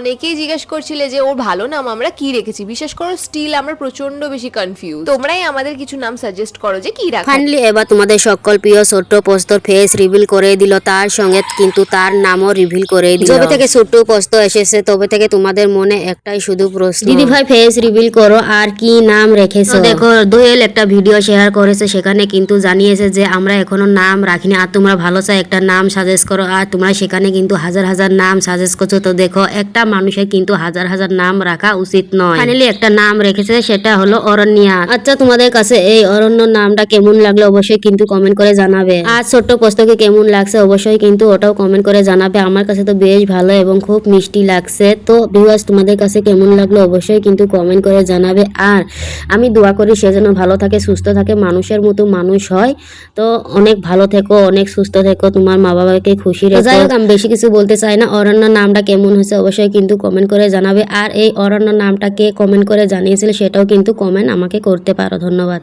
অনেকেই জিজ্ঞেস করছিলে যে ওর ভালো নাম আমরা কি রেখেছি, বিশেষ করে স্টিল আমরা প্রচন্ড বেশি কনফিউজ। তোমরাই আমাদের কিছু নাম সাজেস্ট করো যে কি রাখা। ফাইনালি এবার তোমাদের সকল প্রিয় ছোট্ট পোস্তর ফেস রিভিল করে দিল, তার সঙ্গে কিন্তু তার নামও রিভিল করে দিল। যবে থেকে ছোট্ট পোস্ত এসেছে তবে থেকে তোমাদের মনে একটাই শুধু প্রশ্ন, দিদি ভাই ফেস রিভিল করো আর কি নাম রেখেছো। দেখো দোয়েল একটা ভিডিও শেয়ার করেছে, সেখানে কিন্তু জানিয়েছে যে আমরা এখনো নাম রাখিনি, আর তোমরা ভালো চাই একটা নাম সাজেস্ট করো, আর তোমরা সেখানে কিন্তু হাজার হাজার নাম সাজেস্ট করছো। তো দেখো একটা মানুষের কিন্তু হাজার হাজার নাম রাখা উচিত নয়। ফাইনালি একটা নাম রেখেছে, সেটা হলো অরণ্যা। আচ্ছা তোমাদের কাছে এই অরণ্য নামটা কেমন লাগলো অবশ্যই কিন্তু কমেন্ট করে জানাবে। আর ছোট্ট পোস্তকে কেমন লাগছে অবশ্যই কিন্তু ওটাও কমেন্ট করে জানাবে। আমার কাছে তো বেশ ভালো এবং খুব মিষ্টি লাগছে। তো ভিউয়ার্স তোমাদের কাছে কেমন লাগলো অবশ্যই কিন্তু কমেন্ট করে জানাবে। আর আমি দোয়া করি সে যেন ভালো থাকে, সুস্থ থাকে, মানুষের মতো মানুষ হয়। তো অনেক ভালো থেকো, অনেক সুস্থ থেকো, তোমার মা বাবাকে খুশি রেখো। যাই হোক আমি বেশি কিছু বলতে চাই না, অরণ্য নামটা কেমন হয়েছে অবশ্যই কিন্তু কমেন্ট করে জানাবে। আর এই অরণ্য নামটা কে কমেন্ট করে জানিয়েছিল সেটাও কিন্তু কমেন্ট আমাকে করতে পারো। ধন্যবাদ।